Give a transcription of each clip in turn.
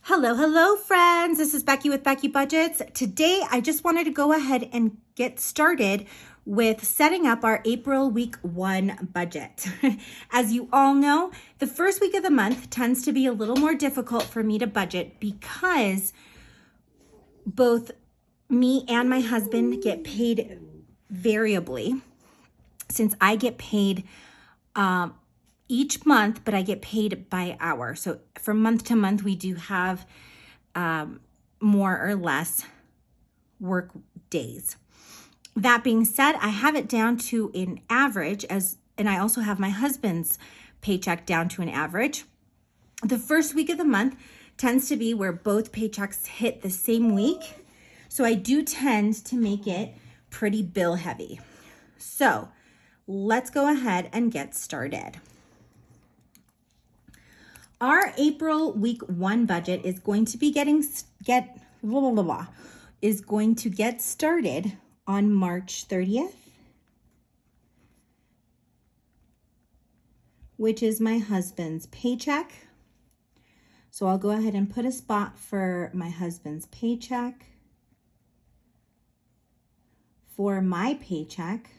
Hello, friends. This is Becky with Becky Budgets. Today, I just wanted to go ahead and get started with setting up our April week 1 budget. As you all know, the first week of the month tends to be a little more difficult for me to budget because both me and my husband get paid variably. Since I get paid each month, but I get paid by hour. So from month to month, we do have more or less work days. That being said, I have it down to an average and I also have my husband's paycheck down to an average. The first week of the month tends to be where both paychecks hit the same week. So I do tend to make it pretty bill heavy. So let's go ahead and get started. Our April week 1 budget is going to be get started on March 30th, which is my husband's paycheck. So I'll go ahead and put a spot for my husband's paycheck, for my paycheck,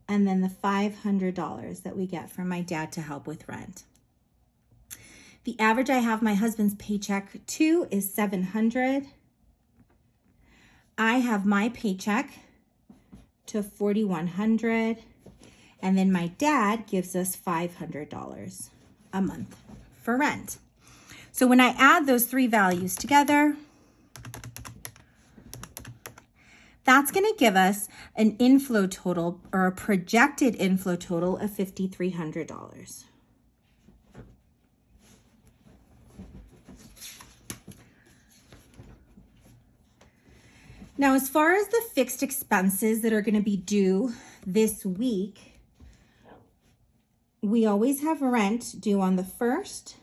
and then the $500 that we get from my dad to help with rent. The average I have my husband's paycheck to is $700. I have my paycheck to $4,100, and then my dad gives us $500 a month for rent. So when I add those three values together, that's going to give us an inflow total or a projected inflow total of $5,300. Now, as far as the fixed expenses that are going to be due this week, we always have rent due on the 1st,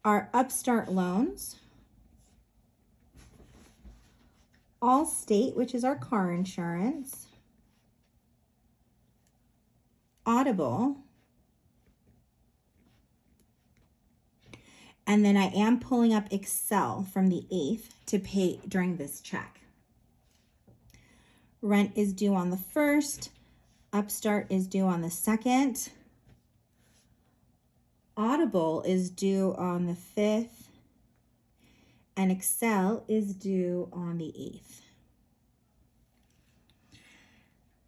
our Upstart loans, Allstate, which is our car insurance, Audible, and then I am pulling up Excel from the 8th to pay during this check. Rent is due on the 1st, Upstart is due on the 2nd, Audible is due on the 5th, and Excel is due on the 8th.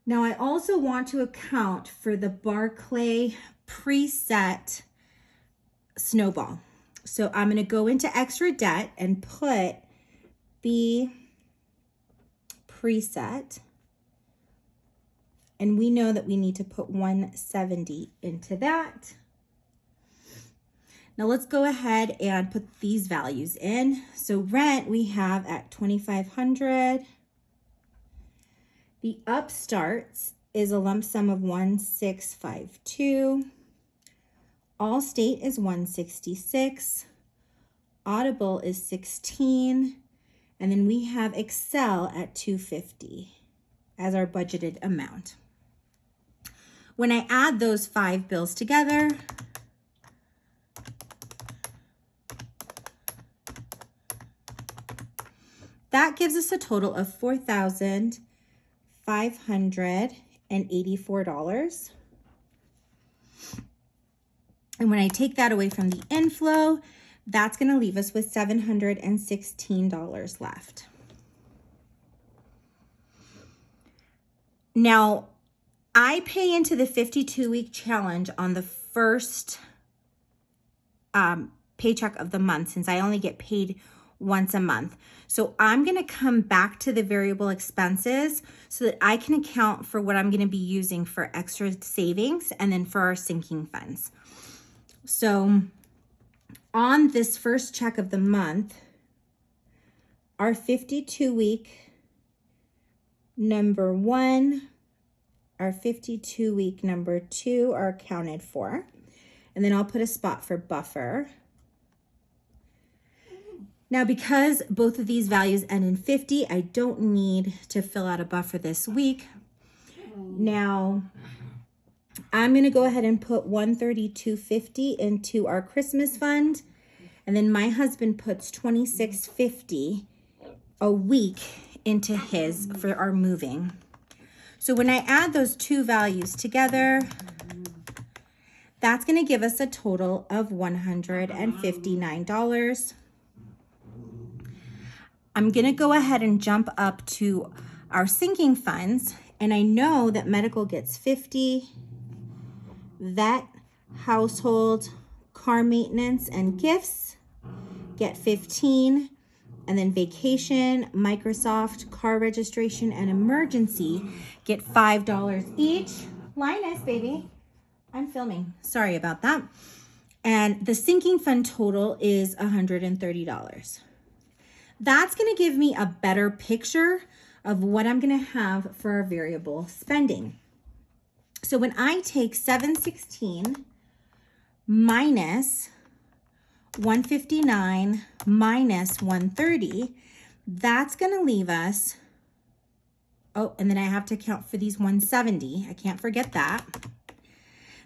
Now, I also want to account for the Barclay preset snowball. So I'm going to go into extra debt and put the preset. And we know that we need to put $170 into that. Now let's go ahead and put these values in. So rent we have at $2,500. The Upstarts is a lump sum of $1,652. Allstate is $166. Audible is $16. And then we have Excel at $250 as our budgeted amount. When I add those 5 bills together, that gives us a total of $4,584. And when I take that away from the inflow, that's going to leave us with $716 left. Now, I pay into the 52-week challenge on the first paycheck of the month since I only get paid once a month. So I'm going to come back to the variable expenses so that I can account for what I'm going to be using for extra savings and then for our sinking funds. So on this first check of the month, our 52-week number 1, our 52-week number 2 are accounted for. And then I'll put a spot for buffer. Now, because both of these values end in 50, I don't need to fill out a buffer this week. Now, I'm going to go ahead and put $132.50 into our Christmas fund. And then my husband puts $26.50 a week into his for our moving. So when I add those two values together, that's going to give us a total of $159. I'm going to go ahead and jump up to our sinking funds. And I know that medical gets 50, vet, household, car maintenance, and gifts get 15, and then vacation, Microsoft, car registration, and emergency get $5 each. Linus, baby, I'm filming. Sorry about that. And the sinking fund total is $130. That's going to give me a better picture of what I'm going to have for our variable spending. So when I take 716 minus 159 minus 130, that's going to leave us, oh, and then I have to account for these 170. I can't forget that.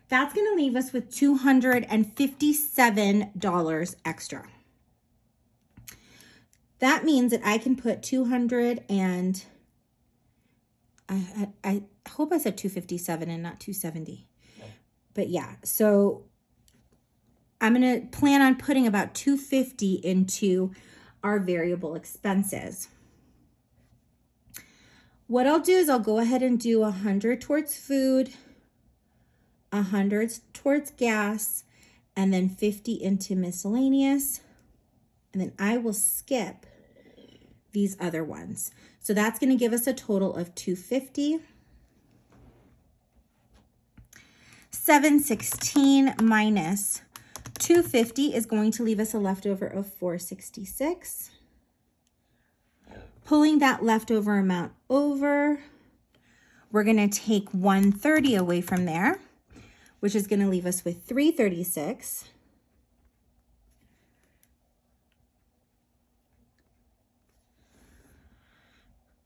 That's going to leave us with $257 extra. That means that I can put 200 and I hope I said 257 and not 270. But yeah, so I'm going to plan on putting about 250 into our variable expenses. What I'll do is I'll go ahead and do 100 towards food, 100 towards gas, and then 50 into miscellaneous. And then I will skip these other ones. So that's going to give us a total of 250. 716 minus 250 is going to leave us a leftover of 466. Pulling that leftover amount over, we're going to take 130 away from there, which is going to leave us with 336.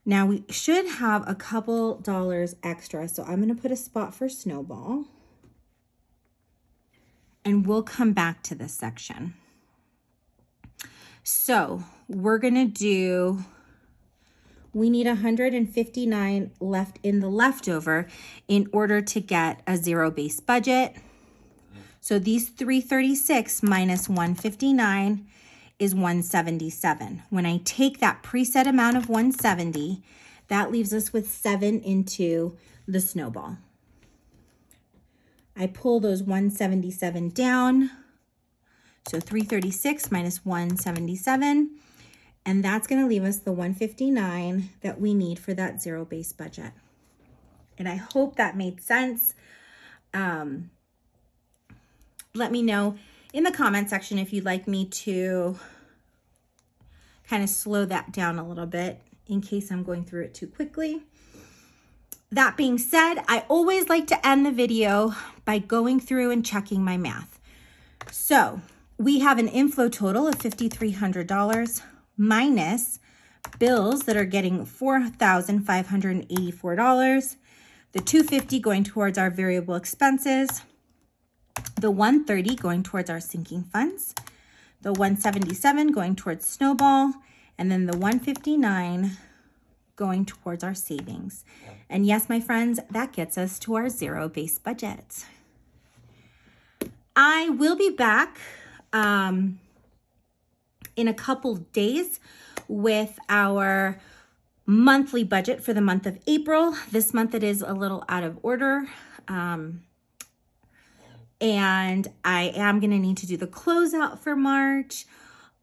Now we should have a couple dollars extra, so I'm going to put a spot for Snowball. And we'll come back to this section. So we're going to do, we need 159 left in the leftover in order to get a zero-based budget. So these 336 minus 159 is 177. When I take that preset amount of 170, that leaves us with 7 into the Snowball. I pull those 177 down. So 336 minus 177. And that's going to leave us the 159 that we need for that zero-based budget. And I hope that made sense. Let me know in the comment section if you'd like me to kind of slow that down a little bit in case I'm going through it too quickly. That being said, I always like to end the video by going through and checking my math. So we have an inflow total of $5,300 minus bills that are getting $4,584, the $250 going towards our variable expenses, the $130 going towards our sinking funds, the $177 going towards Snowball, and then the $159 going towards our savings. And yes, my friends, that gets us to our zero-based budget. I will be back in a couple days with our monthly budget for the month of April. This month it is a little out of order. And I am going to need to do the closeout for March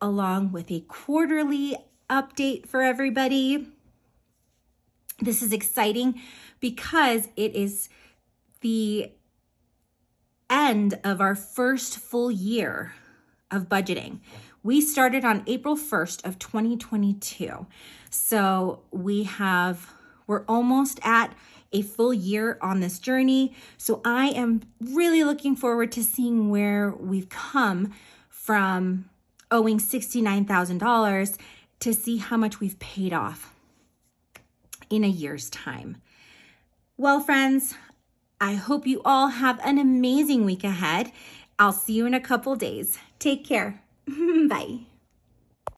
along with a quarterly update for everybody. This is exciting because it is the end of our first full year of budgeting. We started on April 1st of 2022. So we're almost at a full year on this journey. So I am really looking forward to seeing where we've come from owing $69,000 to see how much we've paid off in a year's time. Well, friends, I hope you all have an amazing week ahead. I'll see you in a couple days. Take care. Bye.